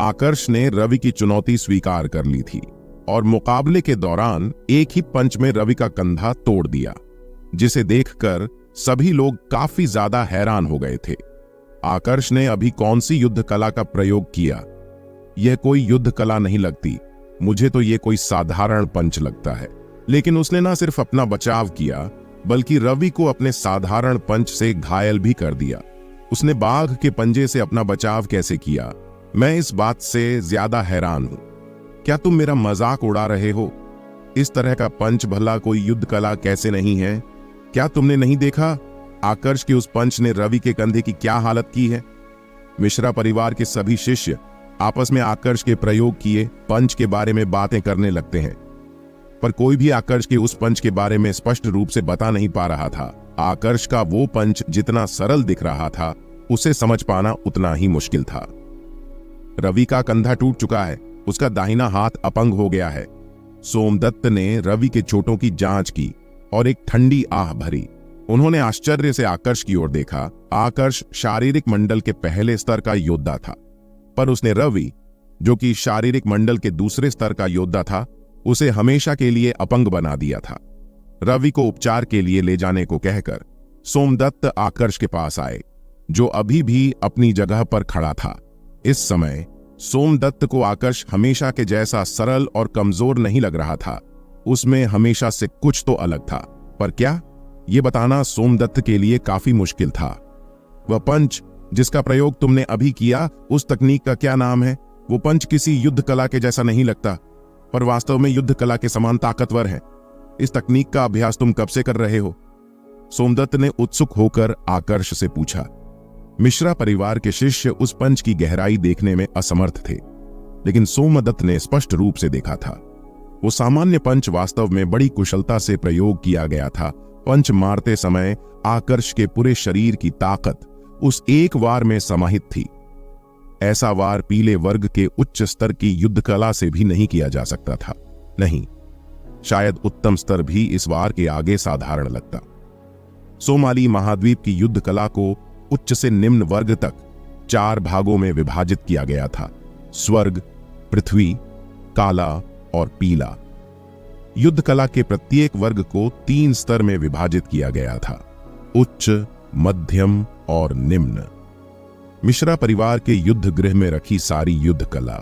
आकर्ष ने रवि की चुनौती स्वीकार कर ली थी और मुकाबले के दौरान एक ही पंच में रवि का कंधा तोड़ दिया, जिसे देखकर सभी लोग काफी ज्यादा हैरान हो गए थे। आकर्ष ने अभी कौन सी युद्ध कला का प्रयोग किया? यह कोई युद्ध कला नहीं लगती, मुझे तो यह कोई साधारण पंच लगता है। लेकिन उसने ना सिर्फ अपना बचाव किया, बल्कि रवि को अपने साधारण पंच से घायल भी कर दिया। उसने बाघ के पंजे से अपना बचाव कैसे किया, मैं इस बात से ज्यादा हैरान हूं। क्या तुम मेरा मजाक उड़ा रहे हो? इस तरह का पंच भला कोई युद्ध कला कैसे नहीं है? क्या तुमने नहीं देखा आकर्ष के उस पंच ने रवि के कंधे की क्या हालत की है? मिश्रा परिवार के सभी शिष्य आपस में आकर्ष के प्रयोग किए पंच के बारे में बातें करने लगते हैं, पर कोई भी आकर्ष के उस पंच के बारे में स्पष्ट रूप से बता नहीं पा रहा था। आकर्ष का वो पंच जितना सरल दिख रहा था, उसे समझ पाना उतना ही मुश्किल था। रवि का कंधा टूट चुका है, उसका दाहिना हाथ अपंग हो गया है। सोमदत्त ने रवि के चोटों की जांच की और एक ठंडी आह भरी। उन्होंने आश्चर्य से आकर्ष की ओर देखा। आकर्ष शारीरिक मंडल के पहले स्तर का योद्धा था, पर उसने रवि, जो कि शारीरिक मंडल के दूसरे स्तर का योद्धा था, उसे हमेशा के लिए अपंग बना दिया था। रवि को उपचार के लिए ले जाने को कहकर सोमदत्त आकर्ष के पास आए, जो अभी भी अपनी जगह पर खड़ा था। इस समय सोमदत्त को आकर्ष हमेशा के जैसा सरल और कमजोर नहीं लग रहा था, उसमें हमेशा से कुछ तो अलग था। पर क्या, यह बताना सोमदत्त के लिए काफी मुश्किल था। वह पंच जिसका प्रयोग तुमने अभी किया, उस तकनीक का क्या नाम है? वो पंच किसी युद्ध कला के जैसा नहीं लगता, पर वास्तव में युद्ध कला के समान ताकतवर है। इस तकनीक का अभ्यास तुम कब से कर रहे हो? सोमदत्त ने उत्सुक होकर आकर्ष से पूछा। मिश्रा परिवार के शिष्य उस पंच की गहराई देखने में असमर्थ थे, लेकिन सोमदत्त ने स्पष्ट रूप से देखा था। वो सामान्य पंच वास्तव में बड़ी कुशलता से प्रयोग किया गया था। पंच मारते समय आकर्ष के पूरे शरीर की ताकत उस एक वार में समाहित थी। ऐसा वार पीले वर्ग के उच्च स्तर की युद्ध कला से भी नहीं किया जा सकता था। नहीं, शायद उत्तम स्तर भी इस वार के आगे साधारण लगता। सोमाली महाद्वीप की युद्ध कला को उच्च से निम्न वर्ग तक 4 भागों में विभाजित किया गया था: स्वर्ग, पृथ्वी, काला और पीला। युद्ध कला के प्रत्येक वर्ग को 3 स्तर में विभाजित किया गया था: उच्च, मध्यम और निम्न। मिश्रा परिवार के युद्ध गृह में रखी सारी युद्ध कला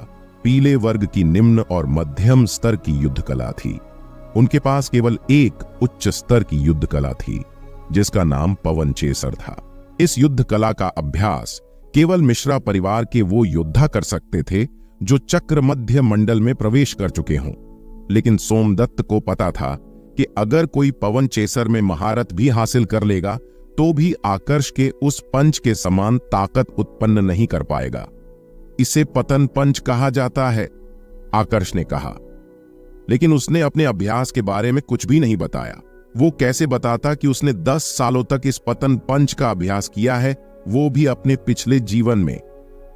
पीले वर्ग की निम्न और मध्यम स्तर की युद्ध कला थी। उनके पास केवल एक उच्च स्तर की युद्ध कला थी, जिसका नाम पवन चेसर था। इस युद्ध कला का अभ्यास केवल मिश्रा परिवार के वो योद्धा कर सकते थे जो चक्र मध्य मंडल में प्रवेश कर चुके हों। लेकिन सोमदत्त को पता था कि अगर कोई पवन चेसर में महारत भी हासिल कर लेगा, तो भी आकर्ष के उस पंच के समान ताकत उत्पन्न नहीं कर पाएगा। इसे पतन पंच कहा जाता है, आकर्ष ने कहा। लेकिन उसने अपने अभ्यास के बारे में कुछ भी नहीं बताया। वो कैसे बताता कि उसने 10 सालों तक इस पतन पंच का अभ्यास किया है, वो भी अपने पिछले जीवन में।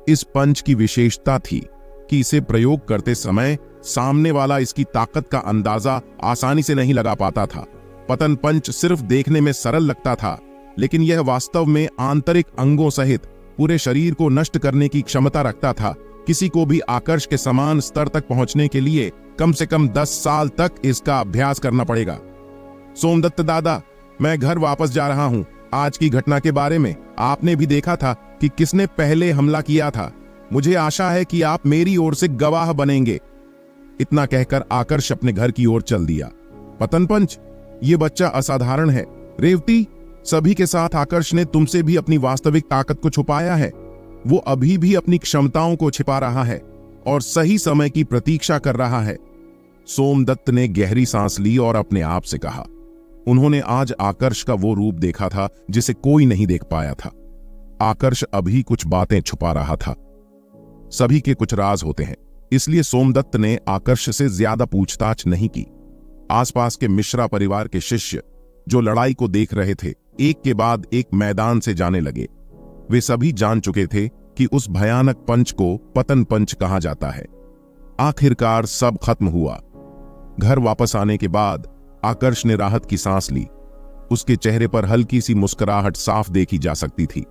इस पंच की विशेषता थी कि इसे प्रयोग करते समय सामने वाला इसकी ताकत का अंदाजा आसानी से नहीं लगा पाता था। पतन पंच सिर्फ देखने में सरल लगता था, लेकिन यह वास्तव में आंतरिक अंगों सहित पूरे शरीर को नष्ट करने की क्षमता रखता था। किसी को भी आकर्ष के समान स्तर तक पहुंचने के लिए कम से कम 10 साल तक इसका अभ्यास करना पड़ेगा। सोमदत्त दादा, मैं घर वापस जा रहा हूं। आज की घटना के बारे में आपने भी देखा था कि किसने पहले हमला किया था। मुझे आशा है कि आप मेरी ओर से गवाह बनेंगे। इतना कहकर आकर्ष अपने घर की ओर चल दिया। पतन पंच, ये बच्चा असाधारण है। रेवती, सभी के साथ आकर्ष ने तुमसे भी अपनी वास्तविक ताकत को छुपाया है। वो अभी भी अपनी क्षमताओं को छिपा रहा है और सही समय की प्रतीक्षा कर रहा है। सोमदत्त ने गहरी सांस ली और अपने आप से कहा। उन्होंने आज आकर्ष का वो रूप देखा था जिसे कोई नहीं देख पाया था। आकर्ष अभी कुछ बातें छुपा रहा था। सभी के कुछ राज होते हैं, इसलिए सोमदत्त ने आकर्ष से ज्यादा पूछताछ नहीं की। आसपास के मिश्रा परिवार के शिष्य जो लड़ाई को देख रहे थे, एक के बाद एक मैदान से जाने लगे। वे सभी जान चुके थे कि उस भयानक पंच को पतन पंच कहा जाता है। आखिरकार सब खत्म हुआ। घर वापस आने के बाद आकर्ष ने राहत की सांस ली। उसके चेहरे पर हल्की सी मुस्कुराहट साफ देखी जा सकती थी।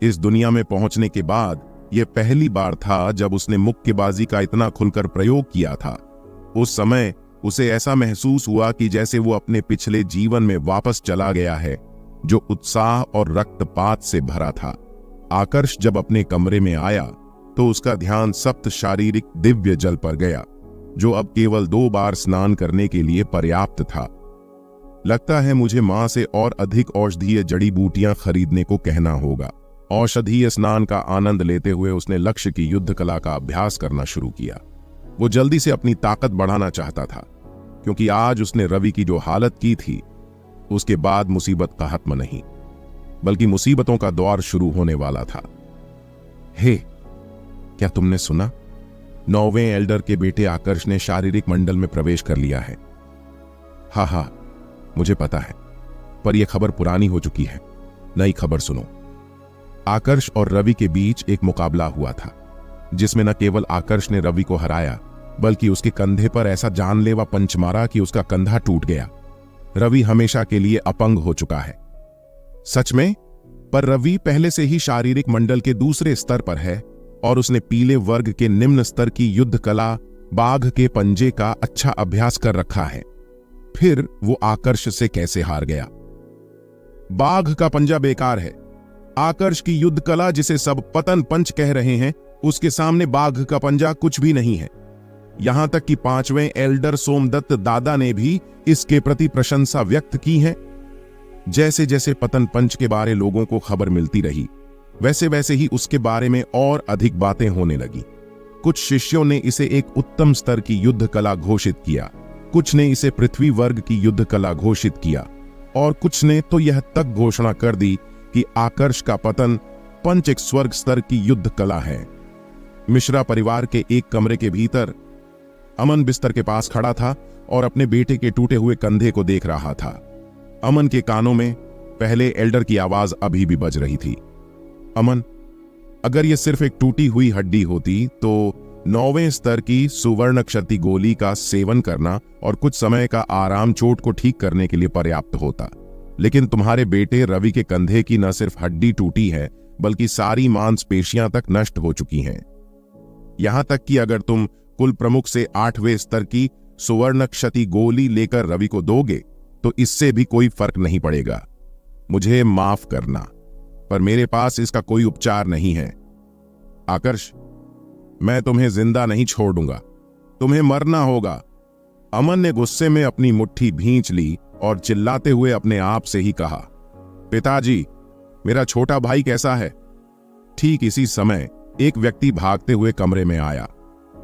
इस दुनिया में पहुंचने के बाद यह पहली बार था जब उसने मुक्केबाजी का इतना खुलकर प्रयोग किया था। उस समय उसे ऐसा महसूस हुआ कि जैसे वो अपने पिछले जीवन में वापस चला गया है, जो उत्साह और रक्तपात से भरा था। आकर्ष जब अपने कमरे में आया तो उसका ध्यान सप्त शारीरिक दिव्य जल पर गया, जो अब केवल 2 बार स्नान करने के लिए पर्याप्त था। लगता है मुझे मां से और अधिक औषधीय जड़ी बूटियां खरीदने को कहना होगा। औषधीय स्नान का आनंद लेते हुए उसने लक्ष्य की युद्ध कला का अभ्यास करना शुरू किया। वो जल्दी से अपनी ताकत बढ़ाना चाहता था, क्योंकि आज उसने रवि की जो हालत की थी, उसके बाद मुसीबत का खत्म नहीं, बल्कि मुसीबतों का दौर शुरू होने वाला था। हे, क्या तुमने सुना? 9वें एल्डर के बेटे आकर्ष ने शारीरिक मंडल में प्रवेश कर लिया है। हाँ, मुझे पता है, पर यह खबर पुरानी हो चुकी है। नई खबर सुनो। आकर्ष और रवि के बीच एक मुकाबला हुआ था, जिसमें न केवल आकर्ष ने रवि को हराया, बल्कि उसके कंधे पर ऐसा जानलेवा पंच मारा कि उसका कंधा टूट गया। रवि हमेशा के लिए अपंग हो चुका है। सच में? पर रवि पहले से ही शारीरिक मंडल के दूसरे स्तर पर है और उसने पीले वर्ग के निम्न स्तर की युद्ध कला बाघ के पंजे का अच्छा अभ्यास कर रखा है। फिर वो आकर्ष से कैसे हार गया? बाघ का पंजा बेकार है। आकर्ष की युद्ध कला, जिसे सब पतन पंच कह रहे हैं, उसके सामने बाघ का पंजा कुछ भी नहीं है। यहां तक कि 5वें एल्डर सोमदत्त दादा ने भी इसके प्रति प्रशंसा व्यक्त की है। जैसे जैसे पतन पंच के बारे लोगों को खबर मिलती रही, वैसे वैसे ही उसके बारे में और अधिक बातें होने लगी। कुछ शिष्यों ने इसे एक उत्तम स्तर की युद्ध कला घोषित किया, कुछ ने इसे पृथ्वी वर्ग की युद्ध कला घोषित किया, और कुछ ने तो यह तक घोषणा कर दी कि आकर्ष का पतन पंच एक स्वर्ग स्तर की युद्ध कला है। मिश्रा परिवार के एक कमरे के भीतर अमन बिस्तर के पास खड़ा था और अपने बेटे के टूटे हुए कंधे को देख रहा था। अमन के कानों में पहले एल्डर की आवाज अभी भी बज रही थी। अमन, अगर यह सिर्फ एक टूटी हुई हड्डी होती तो 9वें स्तर की सुवर्ण क्षति गोली का सेवन करना और कुछ समय का आराम चोट को ठीक करने के लिए पर्याप्त होता। लेकिन तुम्हारे बेटे रवि के कंधे की न सिर्फ हड्डी टूटी है, बल्कि सारी मांसपेशियां तक नष्ट हो चुकी हैं। यहां तक कि अगर तुम कुल प्रमुख से 8वें स्तर की सुवर्ण क्षति गोली लेकर रवि को दोगे तो इससे भी कोई फर्क नहीं पड़ेगा। मुझे माफ करना, पर मेरे पास इसका कोई उपचार नहीं है। आकर्ष, मैं तुम्हें जिंदा नहीं छोड़ दूंगा, तुम्हें मरना होगा। अमन ने गुस्से में अपनी मुट्ठी भींच ली और चिल्लाते हुए अपने आप से ही कहा, पिताजी, मेरा छोटा भाई कैसा है? ठीक इसी समय एक व्यक्ति भागते हुए कमरे में आया।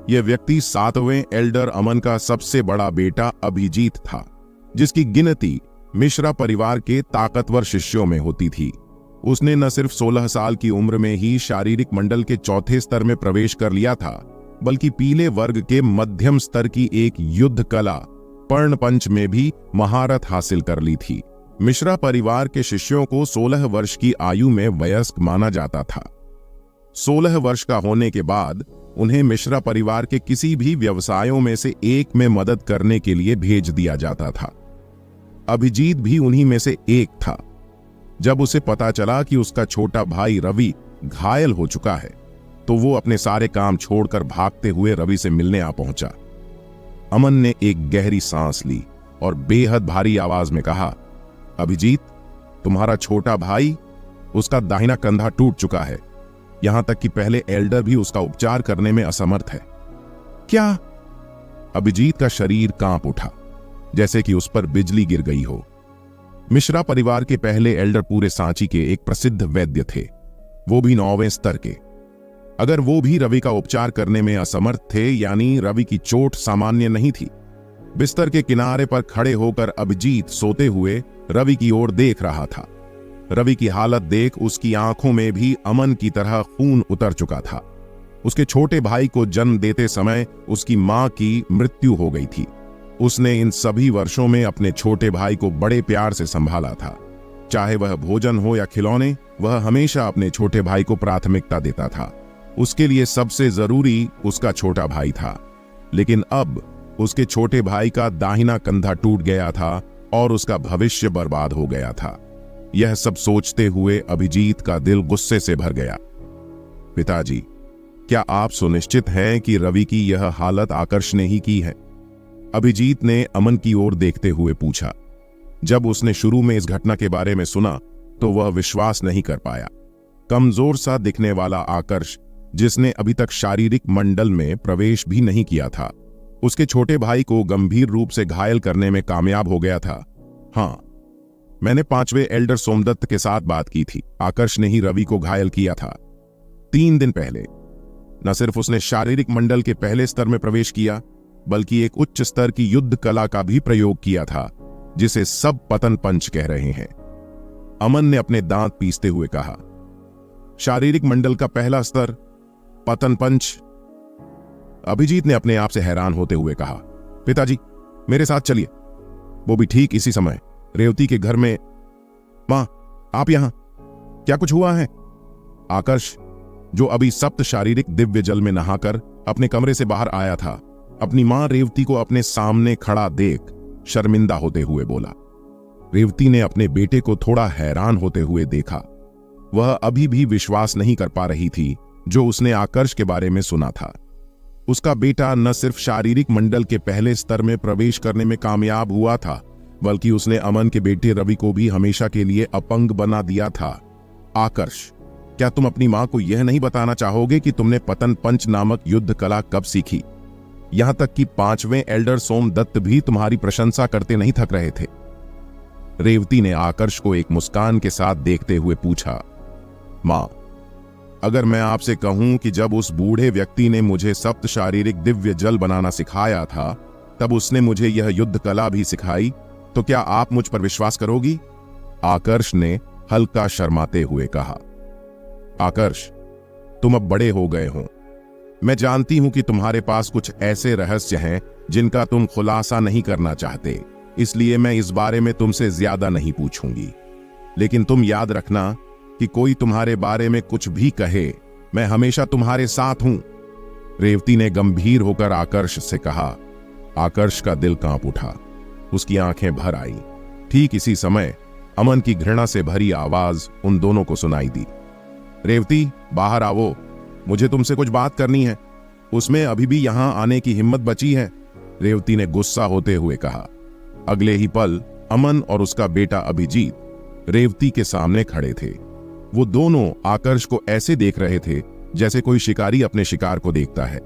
यह व्यक्ति 7वें एल्डर अमन का सबसे बड़ा बेटा अभिजीत था, जिसकी गिनती मिश्रा परिवार के ताकतवर शिष्यों में होती थी। उसने न सिर्फ 16 साल की उम्र में ही शारीरिक मंडल के 4थे स्तर में प्रवेश कर लिया था, बल्कि पीले वर्ग के मध्यम स्तर की एक युद्ध कला पर्ण पंच में भी महारत हासिल कर ली थी। मिश्रा परिवार के शिष्यों को 16 वर्ष की आयु में वयस्क माना जाता था। 16 वर्ष का होने के बाद उन्हें मिश्रा परिवार के किसी भी व्यवसायों में से एक में मदद करने के लिए भेज दिया जाता था। अभिजीत भी उन्हीं में से एक था। जब उसे पता चला कि उसका छोटा भाई रवि घायल हो चुका है, तो वो अपने सारे काम छोड़कर भागते हुए रवि से मिलने आ पहुंचा। अमन ने एक गहरी सांस ली और बेहद भारी आवाज में कहा, अभिजीत, तुम्हारा छोटा भाई, उसका दाहिना कंधा टूट चुका है। यहां तक कि पहले एल्डर भी उसका उपचार करने में असमर्थ है। क्या? अभिजीत का शरीर कांप उठा, जैसे कि उस पर बिजली गिर गई हो। मिश्रा परिवार के पहले एल्डर पूरे सांची के एक प्रसिद्ध वैद्य थे, वो भी 9वें स्तर के। अगर वो भी रवि का उपचार करने में असमर्थ थे, यानी रवि की चोट सामान्य नहीं थी। बिस्तर के किनारे पर खड़े होकर अभिजीत सोते हुए रवि की ओर देख रहा था। रवि की हालत देख उसकी आंखों में भी अमन की तरह खून उतर चुका था। उसके छोटे भाई को जन्म देते समय उसकी मां की मृत्यु हो गई थी। उसने इन सभी वर्षों में अपने छोटे भाई को बड़े प्यार से संभाला था। चाहे वह भोजन हो या खिलौने, वह हमेशा अपने छोटे भाई को प्राथमिकता देता था। उसके लिए सबसे जरूरी उसका छोटा भाई था। लेकिन अब उसके छोटे भाई का दाहिना कंधा टूट गया था और उसका भविष्य बर्बाद हो गया था। यह सब सोचते हुए अभिजीत का दिल गुस्से से भर गया। पिताजी, क्या आप सुनिश्चित हैं कि रवि की यह हालत आकर्ष ने ही की है? अभिजीत ने अमन की ओर देखते हुए पूछा। जब उसने शुरू में इस घटना के बारे में सुना तो वह विश्वास नहीं कर पाया। कमजोर सा दिखने वाला आकर्ष, जिसने अभी तक शारीरिक मंडल में प्रवेश भी नहीं किया था, उसके छोटे भाई को गंभीर रूप से घायल करने में कामयाब हो गया था। हाँ, मैंने 5वें एल्डर सोमदत्त के साथ बात की थी। आकर्ष ने ही रवि को घायल किया था 3 दिन पहले। न सिर्फ उसने शारीरिक मंडल के पहले स्तर में प्रवेश किया, बल्कि एक उच्च स्तर की युद्ध कला का भी प्रयोग किया था, जिसे सब पतन पंच कह रहे हैं। अमन ने अपने दांत पीसते हुए कहा। शारीरिक मंडल का पहला स्तर, पतन पंच? अभिजीत ने अपने आप से हैरान होते हुए कहा। पिताजी, मेरे साथ चलिए। वो भी ठीक इसी समय रेवती के घर में। मां, आप यहां, क्या कुछ हुआ है? आकर्ष, जो अभी सप्त शारीरिक दिव्य जल में नहाकर अपने कमरे से बाहर आया था, अपनी मां रेवती को अपने सामने खड़ा देख शर्मिंदा होते हुए बोला। रेवती ने अपने बेटे को थोड़ा हैरान होते हुए देखा। वह अभी भी विश्वास नहीं कर पा रही थी जो उसने आकर्ष के बारे में सुना था। उसका बेटा न सिर्फ शारीरिक मंडल के पहले स्तर में प्रवेश करने में कामयाब हुआ था, बल्कि उसने अमन के बेटे रवि को भी हमेशा के लिए अपंग बना दिया था। आकर्ष, क्या तुम अपनी मां को यह नहीं बताना चाहोगे कि तुमने पतन पंच नामक युद्ध कला कब सीखी? यहां तक कि 5वें एल्डर सोमदत्त भी तुम्हारी प्रशंसा करते नहीं थक रहे थे। रेवती ने आकर्ष को एक मुस्कान के साथ देखते हुए पूछा। मां, अगर मैं आपसे कहूं कि जब उस बूढ़े व्यक्ति ने मुझे सप्त शारीरिक दिव्य जल बनाना सिखाया था, तब उसने मुझे यह युद्ध कला भी सिखाई, तो क्या आप मुझ पर विश्वास करोगी? आकर्ष ने हल्का शर्माते हुए कहा। आकर्ष, तुम अब बड़े हो गए हो। मैं जानती हूं कि तुम्हारे पास कुछ ऐसे रहस्य हैं जिनका तुम खुलासा नहीं करना चाहते, इसलिए मैं इस बारे में तुमसे ज्यादा नहीं पूछूंगी। लेकिन तुम याद रखना कि कोई तुम्हारे बारे में कुछ भी कहे, मैं हमेशा तुम्हारे साथ हूं। रेवती ने गंभीर होकर आकर्ष से कहा। आकर्ष का दिल कांप उठा, उसकी आंखें भर आई। ठीक इसी समय अमन की घृणा से भरी आवाज उन दोनों को सुनाई दी। रेवती, बाहर आओ, मुझे तुमसे कुछ बात करनी है। उसमें अभी भी यहां आने की हिम्मत बची है, रेवती ने गुस्सा होते हुए कहा। अगले ही पल अमन और उसका बेटा अभिजीत रेवती के सामने खड़े थे। वो दोनों आकर्ष को ऐसे देख रहे थे जैसे कोई शिकारी अपने शिकार को देखता है।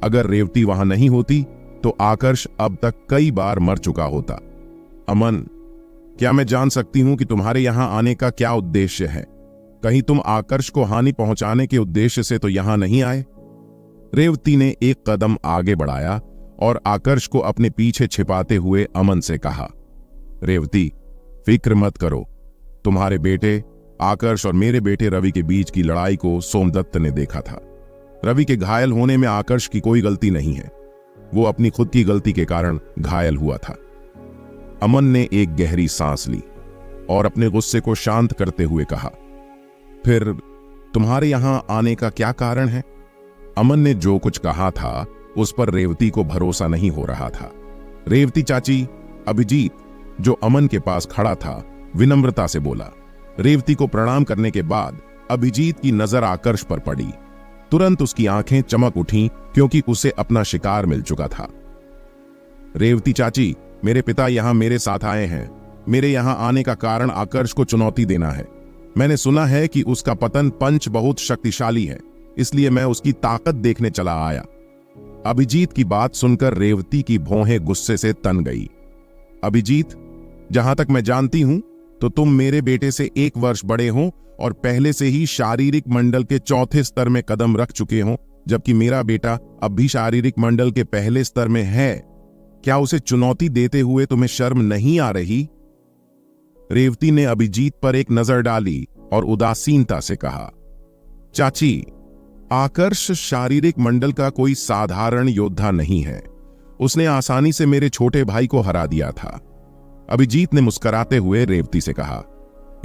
अगर रेवती वहां नहीं होती तो आकर्ष अब तक कई बार मर चुका होता। अमन, क्या मैं जान सकती हूं कि तुम्हारे यहां आने का क्या उद्देश्य है? कहीं तुम आकर्ष को हानि पहुंचाने के उद्देश्य से तो यहां नहीं आए? रेवती ने एक कदम आगे बढ़ाया और आकर्ष को अपने पीछे छिपाते हुए अमन से कहा। रेवती, फिक्र मत करो। तुम्हारे बेटे आकर्ष और मेरे बेटे रवि के बीच की लड़ाई को सोमदत्त ने देखा था। रवि के घायल होने में आकर्ष की कोई गलती नहीं है। वो अपनी खुद की गलती के कारण घायल हुआ था। अमन ने एक गहरी सांस ली और अपने गुस्से को शांत करते हुए कहा। फिर तुम्हारे यहां आने का क्या कारण है? अमन ने जो कुछ कहा था उस पर रेवती को भरोसा नहीं हो रहा था। रेवती चाची, अभिजीत, जो अमन के पास खड़ा था, विनम्रता से बोला। रेवती को प्रणाम करने के बाद अभिजीत की नजर आकर्ष पर पड़ी। तुरंत उसकी आंखें चमक उठीं क्योंकि उसे अपना शिकार मिल चुका था। रेवती चाची, मेरे पिता यहां मेरे साथ आए हैं। मेरे यहां आने का कारण आकर्ष को चुनौती देना है। मैंने सुना है कि उसका पतन पंच बहुत शक्तिशाली है, इसलिए मैं उसकी ताकत देखने चला आया। अभिजीत की बात सुनकर रेवती की भौहें गुस्से से तन गई। अभिजीत, जहां तक मैं जानती हूं तो तुम मेरे बेटे से 1 वर्ष बड़े हो और पहले से ही शारीरिक मंडल के 4थे स्तर में कदम रख चुके हो, जबकि मेरा बेटा अब भी शारीरिक मंडल के पहले स्तर में है। क्या उसे चुनौती देते हुए तुम्हें शर्म नहीं आ रही? रेवती ने अभिजीत पर एक नजर डाली और उदासीनता से कहा। चाची, आकर्ष शारीरिक मंडल का कोई साधारण योद्धा नहीं है। उसने आसानी से मेरे छोटे भाई को हरा दिया था। अभिजीत ने मुस्कुराते हुए रेवती से कहा।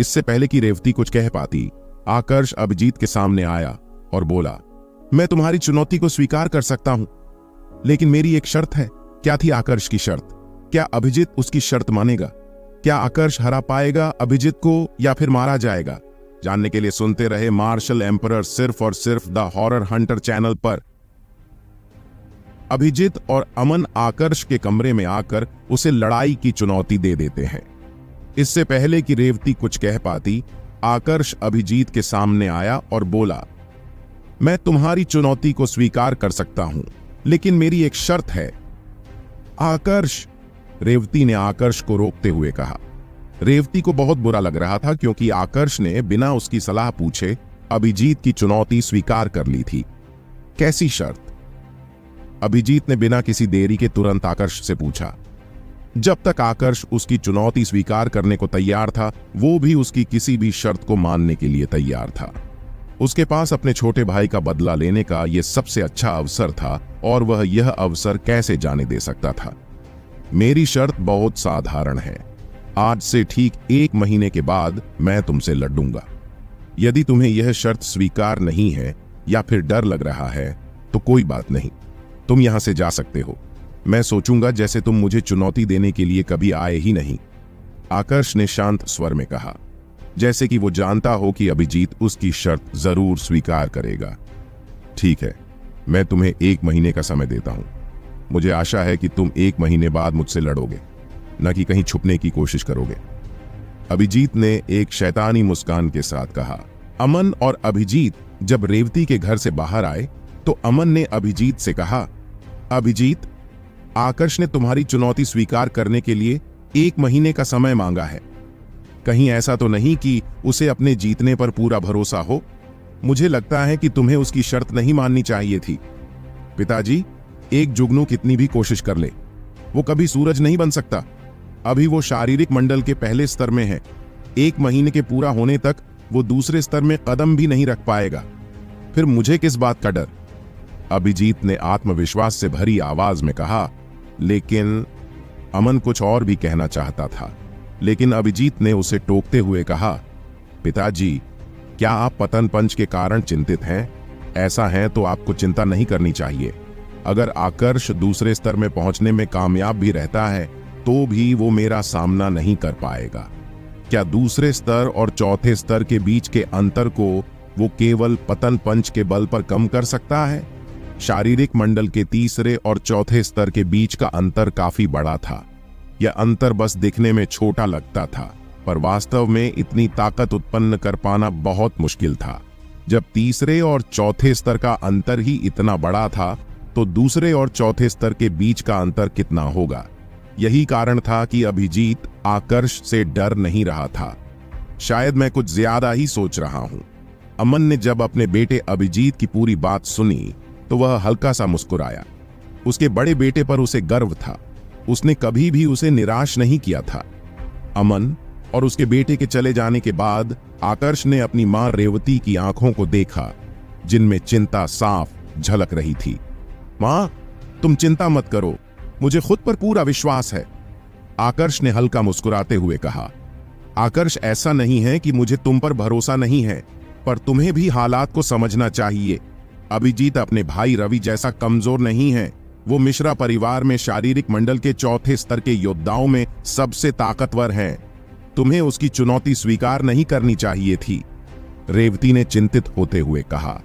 इससे पहले कि रेवती कुछ कह पाती, आकर्ष अभिजीत के सामने आया और बोला, मैं तुम्हारी चुनौती को स्वीकार कर सकता हूं, लेकिन मेरी एक शर्त है। क्या थी आकर्ष की शर्त? क्या अभिजीत उसकी शर्त मानेगा? क्या आकर्ष हरा पाएगा अभिजीत को या फिर मारा जाएगा? जानने के लिए सुनते रहे मार्शल एम्परर सिर्फ और सिर्फ द हॉरर हंटर चैनल पर। अभिजीत और अमन आकर्ष के कमरे में आकर उसे लड़ाई की चुनौती दे देते हैं। इससे पहले कि रेवती कुछ कह पाती, आकर्ष अभिजीत के सामने आया और बोला, मैं तुम्हारी चुनौती को स्वीकार कर सकता हूं, लेकिन मेरी एक शर्त है। आकर्ष, रेवती ने आकर्ष को रोकते हुए कहा। रेवती को बहुत बुरा लग रहा था क्योंकि आकर्ष ने बिना उसकी सलाह पूछे अभिजीत की चुनौती स्वीकार कर ली थी। कैसी शर्त? अभिजीत ने बिना किसी देरी के तुरंत आकर्ष से पूछा। जब तक आकर्ष उसकी चुनौती स्वीकार करने को तैयार था, वो भी उसकी किसी भी शर्त को मानने के लिए तैयार था। उसके पास अपने छोटे भाई का बदला लेने का यह सबसे अच्छा अवसर था और वह यह अवसर कैसे जाने दे सकता था। मेरी शर्त बहुत साधारण है। आज से ठीक 1 महीने के बाद मैं तुमसे लड़ूंगा। यदि तुम्हें यह शर्त स्वीकार नहीं है या फिर डर लग रहा है तो कोई बात नहीं, तुम यहां से जा सकते हो। मैं सोचूंगा जैसे तुम मुझे चुनौती देने के लिए कभी आए ही नहीं, आकर्ष ने शांत स्वर में कहा, जैसे कि वो जानता हो कि अभिजीत उसकी शर्त जरूर स्वीकार करेगा। ठीक है, मैं तुम्हें 1 महीने का समय देता हूं। मुझे आशा है कि तुम 1 महीने बाद मुझसे लड़ोगे, न कि कहीं छुपने की कोशिश करोगे। अभिजीत ने एक शैतानी मुस्कान के साथ कहा। अमन और अभिजीत जब रेवती के घर से बाहर आए तो अमन ने अभिजीत से कहा, अभिजीत, आकर्ष ने तुम्हारी चुनौती स्वीकार करने के लिए 1 महीने का समय मांगा है। कहीं ऐसा तो नहीं कि उसे अपने जीतने पर पूरा भरोसा हो? मुझे लगता है कि तुम्हें उसकी शर्त नहीं माननी चाहिए थी। पिताजी, एक जुगनू कितनी भी कोशिश कर ले, वो कभी सूरज नहीं बन सकता। अभी वो शारीरिक मंडल के पहले स्तर में है। 1 महीने के पूरा होने तक वो दूसरे स्तर में कदम भी नहीं रख पाएगा। फिर मुझे किस बात का डर? अभिजीत ने आत्मविश्वास से भरी आवाज में कहा। लेकिन अमन कुछ और भी कहना चाहता था, लेकिन अभिजीत ने उसे टोकते हुए कहा, पिताजी, क्या आप पतन पंच के कारण चिंतित हैं? ऐसा है तो आपको चिंता नहीं करनी चाहिए। अगर आकर्ष दूसरे स्तर में पहुंचने में कामयाब भी रहता है तो भी वो मेरा सामना नहीं कर पाएगा। क्या दूसरे स्तर और चौथे स्तर के बीच के अंतर को वो केवल पतन पंच के बल पर कम कर सकता है? शारीरिक मंडल के तीसरे और चौथे स्तर के बीच का अंतर काफी बड़ा था। यह अंतर बस दिखने में छोटा लगता था, पर वास्तव में इतनी ताकत उत्पन्न कर पाना बहुत मुश्किल था। जब तीसरे और चौथे स्तर का अंतर ही इतना बड़ा था तो दूसरे और चौथे स्तर के बीच का अंतर कितना होगा? यही कारण था कि अभिजीत आकर्ष से डर नहीं रहा था। शायद मैं कुछ ज्यादा ही सोच रहा हूं। अमन ने जब अपने बेटे अभिजीत की पूरी बात सुनी तो वह हल्का सा मुस्कुराया। उसके बड़े बेटे पर उसे गर्व था। उसने कभी भी उसे निराश नहीं किया था। अमन और उसके बेटे के चले जाने के बाद आकर्ष ने अपनी मां रेवती की आंखों को देखा, जिनमें चिंता साफ झलक रही थी। मां, तुम चिंता मत करो, मुझे खुद पर पूरा विश्वास है, आकर्ष ने हल्का मुस्कुराते हुए कहा। आकर्ष, ऐसा नहीं है कि मुझे तुम पर भरोसा नहीं है, पर तुम्हें भी हालात को समझना चाहिए। अभिजीत अपने भाई रवि जैसा कमजोर नहीं है। वो मिश्रा परिवार में शारीरिक मंडल के चौथे स्तर के योद्धाओं में सबसे ताकतवर हैं। तुम्हें उसकी चुनौती स्वीकार नहीं करनी चाहिए थी, रेवती ने चिंतित होते हुए कहा।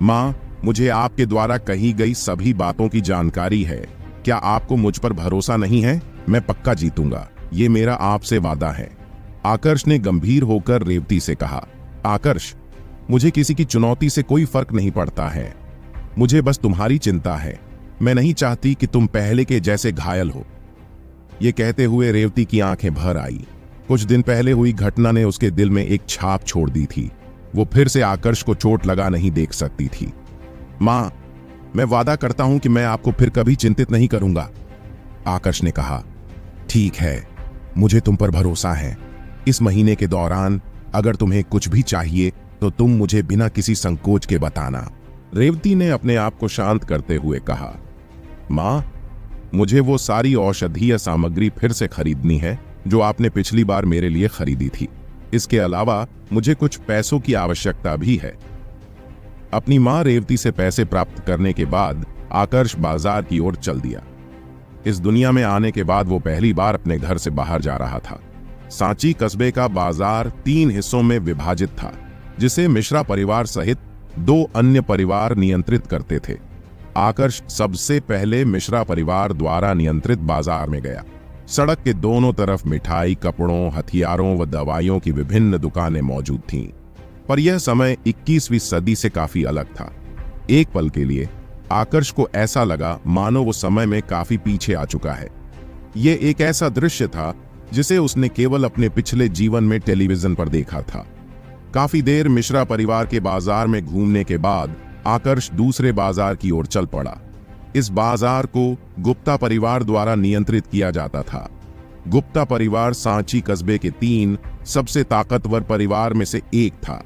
मां, मुझे आपके द्वारा कही गई सभी बातों की जानकारी है। क्या आपको मुझ पर भरोसा नहीं है? मैं पक्का जीतूंगा, ये मेरा आपसे वादा है, आकर्ष ने गंभीर होकर रेवती से कहा। आकर्ष, मुझे किसी की चुनौती से कोई फर्क नहीं पड़ता है। मुझे बस तुम्हारी चिंता है। मैं नहीं चाहती कि तुम पहले के जैसे घायल हो। ये कहते हुए रेवती की आंखें भर आई। कुछ दिन पहले हुई घटना ने उसके दिल में एक छाप छोड़ दी थी। वो फिर से आकर्ष को चोट लगा नहीं देख सकती थी। मां, मैं वादा करता हूं कि मैं आपको फिर कभी चिंतित नहीं करूंगा, आकर्ष ने कहा। ठीक है, मुझे तुम पर भरोसा है। इस महीने के दौरान अगर तुम्हें कुछ भी चाहिए तो तुम मुझे बिना किसी संकोच के बताना, रेवती ने अपने आप को शांत करते हुए कहा। मां, मुझे वो सारी औषधीय सामग्री फिर से खरीदनी है जो आपने पिछली बार मेरे लिए खरीदी थी। इसके अलावा मुझे कुछ पैसों की आवश्यकता भी है। अपनी मां रेवती से पैसे प्राप्त करने के बाद आकर्ष बाजार की ओर चल दिया। इस दुनिया में आने के बाद वो पहली बार अपने घर से बाहर जा रहा था। सांची कस्बे का बाजार 3 हिस्सों में विभाजित था। जिसे मिश्रा परिवार सहित 2 अन्य परिवार नियंत्रित करते थे। आकर्ष सबसे पहले मिश्रा परिवार द्वारा नियंत्रित बाजार में गया। सड़क के दोनों तरफ मिठाई, कपड़ों, हथियारों व दवाइयों की विभिन्न दुकानें मौजूद थीं। पर यह समय 21वीं सदी से काफी अलग था। एक पल के लिए आकर्ष को ऐसा लगा मानो वो समय में काफी पीछे आ चुका है। ये एक ऐसा दृश्य था जिसे उसने केवल अपने पिछले जीवन में टेलीविजन पर देखा था। काफी देर मिश्रा परिवार के बाजार में घूमने के बाद आकर्ष दूसरे बाजार की ओर चल पड़ा। इस बाजार को गुप्ता परिवार द्वारा नियंत्रित किया जाता था। गुप्ता परिवार सांची कस्बे के 3 सबसे ताकतवर परिवार में से एक था।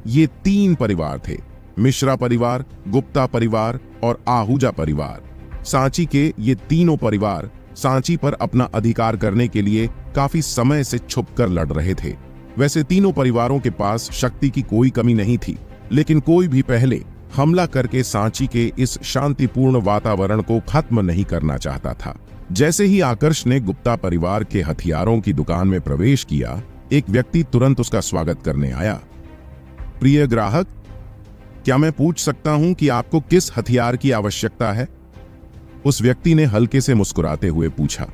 ये 3 परिवार थे: मिश्रा परिवार, गुप्ता परिवार और आहूजा परिवार। सांची के ये तीनों परिवार सांची पर अपना अधिकार करने के लिए काफी समय से छुपकर लड़ रहे थे। वैसे तीनों परिवारों के पास शक्ति की कोई कमी नहीं थी, लेकिन कोई भी पहले हमला करके सांची के इस शांतिपूर्ण वातावरण को खत्म नहीं करना चाहता था। जैसे ही आकर्ष ने गुप्ता परिवार के हथियारों की दुकान में प्रवेश किया, एक व्यक्ति तुरंत उसका स्वागत करने आया। प्रिय ग्राहक, क्या मैं पूछ सकता हूं कि आपको किस हथियार की आवश्यकता है? उस व्यक्ति ने हल्के से मुस्कुराते हुए पूछा।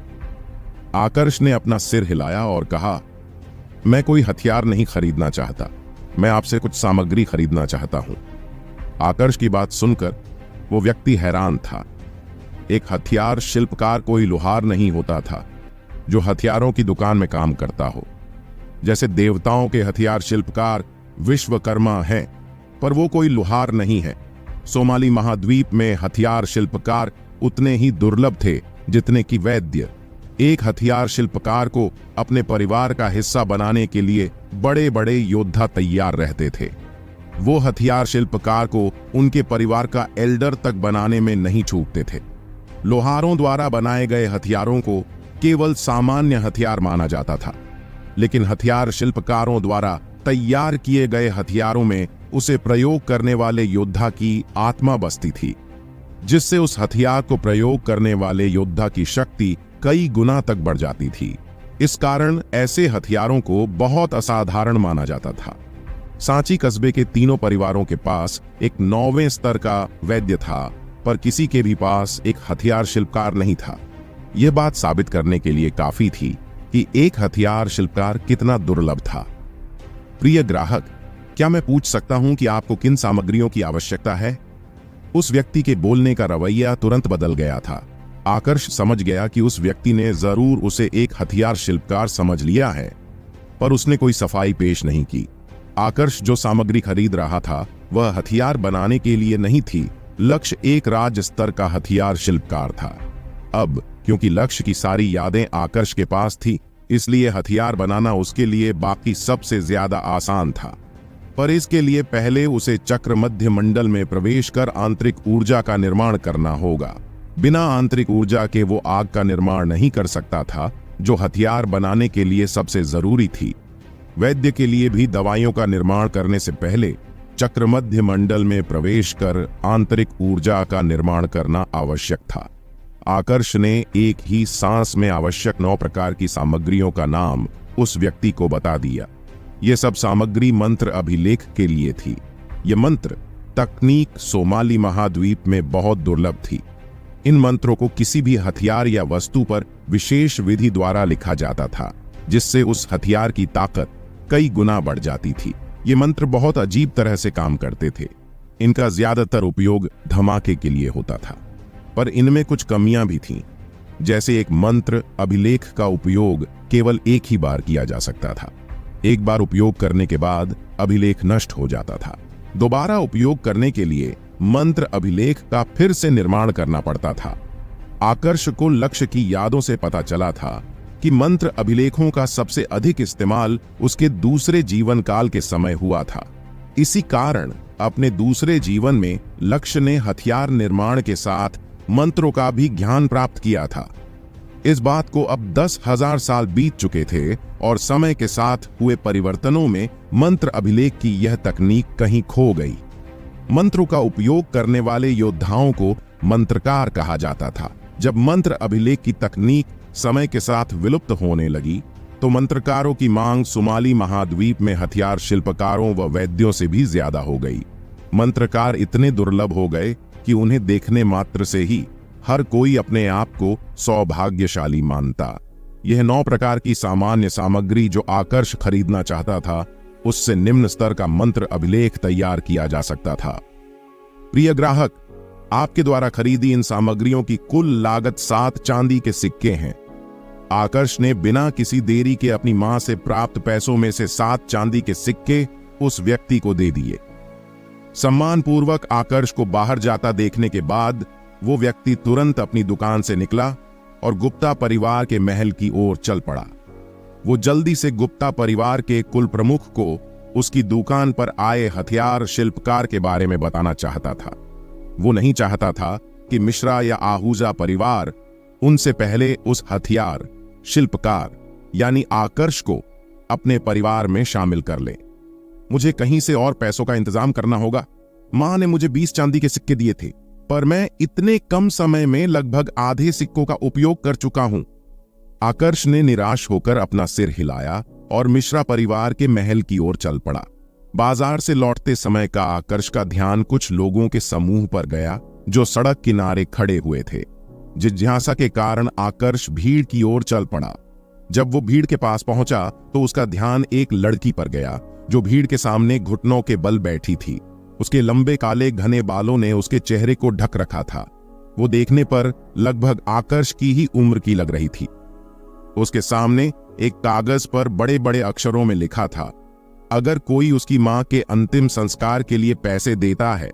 आकर्ष ने अपना सिर हिलाया और कहा, मैं कोई हथियार नहीं खरीदना चाहता, मैं आपसे कुछ सामग्री खरीदना चाहता हूं। आकर्ष की बात सुनकर वो व्यक्ति हैरान था। एक हथियार शिल्पकार कोई लोहार नहीं होता था जो हथियारों की दुकान में काम करता हो। जैसे देवताओं के हथियार शिल्पकार विश्वकर्मा हैं, पर वो कोई लोहार नहीं है। सोमाली महाद्वीप में हथियार शिल्पकार उतने ही दुर्लभ थे जितने कि वैद्य। एक हथियार शिल्पकार को अपने परिवार का हिस्सा बनाने के लिए बड़े बड़े योद्धा तैयार रहते थे। वो हथियार शिल्पकार को उनके परिवार का एल्डर तक बनाने में नहीं चूकते थे। लोहारों द्वारा बनाए गए हथियारों को केवल सामान्य हथियार माना जाता था, लेकिन हथियार शिल्पकारों द्वारा तैयार किए गए हथियारों में उसे प्रयोग करने वाले योद्धा की आत्मा बसती थी, जिससे उस हथियार को प्रयोग करने वाले योद्धा की शक्ति कई गुना तक बढ़ जाती थी। इस कारण ऐसे हथियारों को बहुत असाधारण माना जाता था। सांची कस्बे के तीनों परिवारों के पास एक 9वें स्तर का वैद्य था, पर किसी के भी पास एक हथियार शिल्पकार नहीं था। यह बात साबित करने के लिए काफी थी कि एक हथियार शिल्पकार कितना दुर्लभ था। प्रिय ग्राहक, क्या मैं पूछ सकता हूं कि आपको किन सामग्रियों की आवश्यकता है? उस व्यक्ति के बोलने का रवैया तुरंत बदल गया था। आकर्ष समझ गया कि उस व्यक्ति ने जरूर उसे एक हथियार शिल्पकार समझ लिया है, पर उसने कोई सफाई पेश नहीं की। आकर्ष जो सामग्री खरीद रहा था वह हथियार बनाने के लिए नहीं थी। लक्ष्य एक राज्य स्तर का हथियार शिल्पकार था। अब क्योंकि लक्ष्य की सारी यादें आकर्ष के पास थी, इसलिए हथियार बनाना उसके लिए बाकी सबसे ज्यादा आसान था। पर इसके लिए पहले उसे चक्र मध्य मंडल में प्रवेश कर आंतरिक ऊर्जा का निर्माण करना होगा। बिना आंतरिक ऊर्जा के वो आग का निर्माण नहीं कर सकता था, जो हथियार बनाने के लिए सबसे जरूरी थी। वैद्य के लिए भी दवाइयों का निर्माण करने से पहले चक्र मध्य मंडल में प्रवेश कर आंतरिक ऊर्जा का निर्माण करना आवश्यक था। आकर्ष ने एक ही सांस में आवश्यक 9 प्रकार की सामग्रियों का नाम उस व्यक्ति को बता दिया। ये सब सामग्री मंत्र अभिलेख के लिए थी। ये मंत्र तकनीक सोमाली महाद्वीप में बहुत दुर्लभ थी। इन मंत्रों को किसी भी हथियार या वस्तु पर विशेष विधि द्वारा लिखा जाता था, जिससे उस हथियार की ताकत कई गुना बढ़ जाती थी। ये मंत्र बहुत अजीब तरह से काम करते थे। इनका ज्यादातर उपयोग धमाके के लिए होता था, पर इनमें कुछ कमियां भी थीं। जैसे एक मंत्र अभिलेख का उपयोग केवल एक ही बार किया जा सकता था। एक बार उपयोग करने के बाद अभिलेख नष्ट हो जाता था। दोबारा उपयोग करने के लिए मंत्र अभिलेख का फिर से निर्माण करना पड़ता था। आकर्ष को लक्ष्य की यादों से पता चला था कि मंत्र अभिलेखों का सबसे अधिक इस्तेमाल उसके दूसरे जीवन काल के समय हुआ था। इसी कारण अपने दूसरे जीवन में लक्ष्य ने हथियार निर्माण के साथ मंत्रों का भी ज्ञान प्राप्त किया था। इस बात को अब 10,000 साल बीत चुके थे और समय के साथ हुए परिवर्तनों में मंत्र अभिलेख की यह तकनीक कहीं खो गई। मंत्रों का उपयोग करने वाले योद्धाओं को मंत्रकार कहा जाता था। जब मंत्र अभिलेख की तकनीक समय के साथ विलुप्त होने लगी, तो मंत्रकारों की मांग सुमाली महाद्वीप में हथियार शिल्पकारों व वैद्यों से भी ज्यादा हो गई। मंत्रकार इतने दुर्लभ हो गए कि उन्हें देखने मात्र से ही हर कोई अपने आप को सौभाग्यशाली मानता। यह 9 प्रकार की सामान्य सामग्री जो आकर्ष खरीदना चाहता था, उससे निम्न स्तर का मंत्र अभिलेख तैयार किया जा सकता था। प्रिय ग्राहक, आपके द्वारा खरीदी इन सामग्रियों की कुल लागत 7 चांदी के सिक्के हैं। आकर्ष ने बिना किसी देरी के अपनी मां से प्राप्त पैसों में से 7 चांदी के सिक्के उस व्यक्ति को दे दिए। सम्मानपूर्वक आकर्ष को बाहर जाता देखने के बाद वो व्यक्ति तुरंत अपनी दुकान से निकला और गुप्ता परिवार के महल की ओर चल पड़ा। वो जल्दी से गुप्ता परिवार के कुल प्रमुख को उसकी दुकान पर आए हथियार शिल्पकार के बारे में बताना चाहता था। वो नहीं चाहता था कि मिश्रा या आहूजा परिवार उनसे पहले उस हथियार शिल्पकार यानी आकर्ष को अपने परिवार में शामिल कर ले। मुझे कहीं से और पैसों का इंतजाम करना होगा। मां ने मुझे 20 चांदी के सिक्के दिए थे, पर मैं इतने कम समय में लगभग आधे सिक्कों का उपयोग कर चुका हूं। आकर्ष ने निराश होकर अपना सिर हिलाया और मिश्रा परिवार के महल की ओर चल पड़ा। बाजार से लौटते समय का आकर्ष का ध्यान कुछ लोगों के समूह पर गया जो सड़क किनारे खड़े हुए थे। जिज्ञासा के कारण आकर्ष भीड़ की ओर चल पड़ा। जब वो भीड़ के पास पहुंचा तो उसका ध्यान एक लड़की पर गया जो भीड़ के सामने घुटनों के बल बैठी थी। उसके लंबे काले घने बालों ने उसके चेहरे को ढक रखा था। वो देखने पर लगभग आकर्ष की ही उम्र की लग रही थी। उसके सामने एक कागज पर बड़े बड़े अक्षरों में लिखा था, अगर कोई उसकी मां के अंतिम संस्कार के लिए पैसे देता है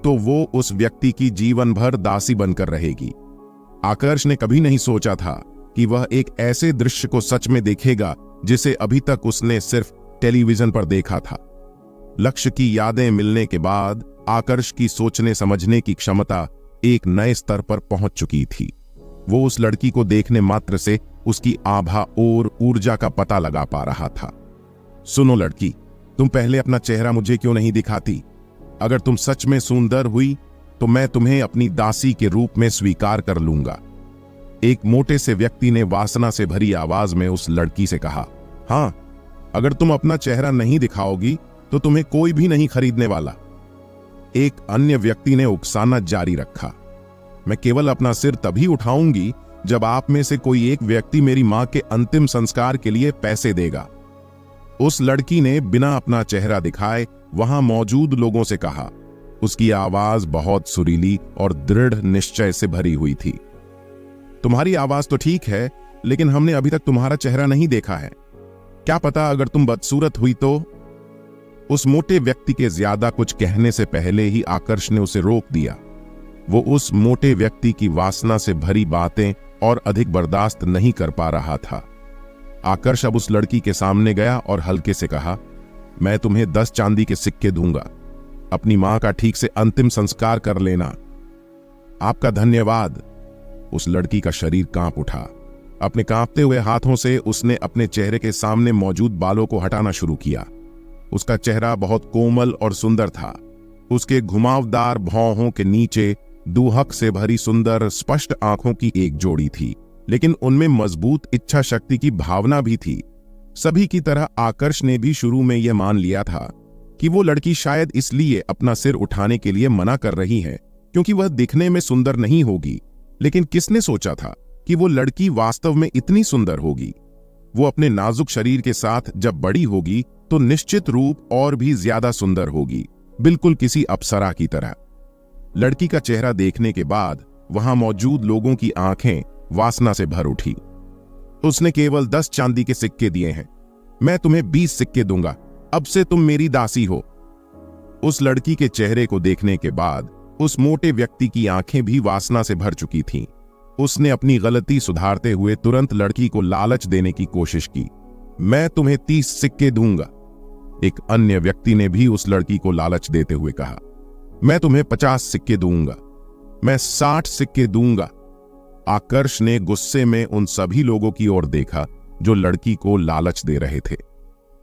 तो वो उस व्यक्ति की जीवन भर दासी बनकर रहेगी। आकर्ष ने कभी नहीं सोचा था कि वह एक ऐसे दृश्य को सच में देखेगा जिसे अभी तक उसने सिर्फ टेलीविजन पर देखा था। लक्ष्य की यादें मिलने के बाद आकर्ष की सोचने समझने की क्षमता एक नए स्तर पर पहुंच चुकी थी। वो उस लड़की को देखने मात्र से उसकी आभा और ऊर्जा का पता लगा पा रहा था। सुनो लड़की, तुम पहले अपना चेहरा मुझे क्यों नहीं दिखाती? अगर तुम सच में सुंदर हुई तो मैं तुम्हें अपनी दासी के रूप में स्वीकार कर लूंगा। एक मोटे से व्यक्ति ने वासना से भरी आवाज में उस लड़की से कहा। हां, अगर तुम अपना चेहरा नहीं दिखाओगी तो तुम्हें कोई भी नहीं खरीदने वाला। एक अन्य व्यक्ति ने उकसाना जारी रखा। मैं केवल अपना सिर तभी उठाऊंगी जब आप में से कोई एक व्यक्ति मेरी मां के अंतिम संस्कार के लिए पैसे देगा। उस लड़की ने बिना अपना चेहरा दिखाए वहां मौजूद लोगों से कहा। उसकी आवाज बहुत सुरीली और दृढ़ निश्चय से भरी हुई थी। तुम्हारी आवाज तो ठीक है, लेकिन हमने अभी तक तुम्हारा चेहरा नहीं देखा है। क्या पता अगर तुम बदसूरत हुई तो? उस मोटे व्यक्ति के ज्यादा कुछ कहने से पहले ही आकर्ष ने उसे रोक दिया। वो उस मोटे व्यक्ति की वासना से भरी बातें और अधिक बर्दाश्त नहीं कर पा रहा था। आकर्ष अब उस लड़की के सामने गया और हल्के से कहा, मैं तुम्हें 10 चांदी के सिक्के दूंगा। अपनी मां का ठीक से अंतिम संस्कार कर लेना। आपका धन्यवाद। उस लड़की का शरीर कांप उठा। अपने कांपते हुए हाथों से उसने अपने चेहरे के सामने मौजूद बालों को हटाना शुरू किया। उसका चेहरा बहुत कोमल और सुंदर था। उसके घुमावदार भौहों के नीचे दुहक से भरी सुंदर स्पष्ट आंखों की एक जोड़ी थी, लेकिन उनमें मजबूत इच्छा शक्ति की भावना भी थी। सभी की तरह आकर्ष ने भी शुरू में यह मान लिया था कि वो लड़की शायद इसलिए अपना सिर उठाने के लिए मना कर रही है क्योंकि वह दिखने में सुंदर नहीं होगी। लेकिन किसने सोचा था कि वो लड़की वास्तव में इतनी सुंदर होगी? वो अपने नाजुक शरीर के साथ जब बड़ी होगी तो निश्चित रूप और भी ज्यादा सुंदर होगी, बिल्कुल किसी अप्सरा की तरह। लड़की का चेहरा देखने के बाद वहां मौजूद लोगों की आंखें वासना से भर उठी। उसने केवल 10 चांदी के सिक्के दिए हैं। मैं तुम्हें 20 सिक्के दूंगा। अब से तुम मेरी दासी हो। उस लड़की के चेहरे को देखने के बाद उस मोटे व्यक्ति की आंखें भी वासना से भर चुकी थीं। उसने अपनी गलती सुधारते हुए तुरंत लड़की को लालच देने की कोशिश की। मैं तुम्हें 30 सिक्के दूंगा। एक अन्य व्यक्ति ने भी उस लड़की को लालच देते हुए कहा, मैं तुम्हें 50 सिक्के दूंगा। मैं 60 सिक्के दूंगा। आकर्ष ने गुस्से में उन सभी लोगों की ओर देखा जो लड़की को लालच दे रहे थे।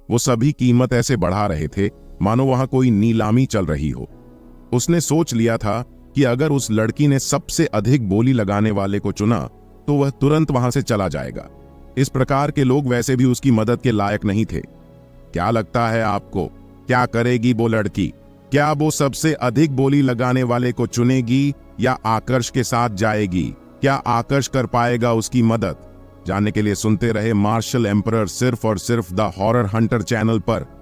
वो सभी कीमत ऐसे बढ़ा रहे थे मानो वहां कोई नीलामी चल रही हो। उसने सोच लिया था कि अगर उस लड़की ने सबसे अधिक बोली लगाने वाले को चुना तो वह तुरंत वहां से चला जाएगा। इस प्रकार के लोग वैसे भी उसकी मदद के लायक नहीं थे। क्या लगता है आपको, क्या करेगी वो लड़की? क्या वो सबसे अधिक बोली लगाने वाले को चुनेगी या आकर्ष के साथ जाएगी? क्या आकर्ष कर पाएगा उसकी मदद? जानने के लिए सुनते रहे मार्शल एम्परर सिर्फ और सिर्फ द हॉरर हंटर चैनल पर।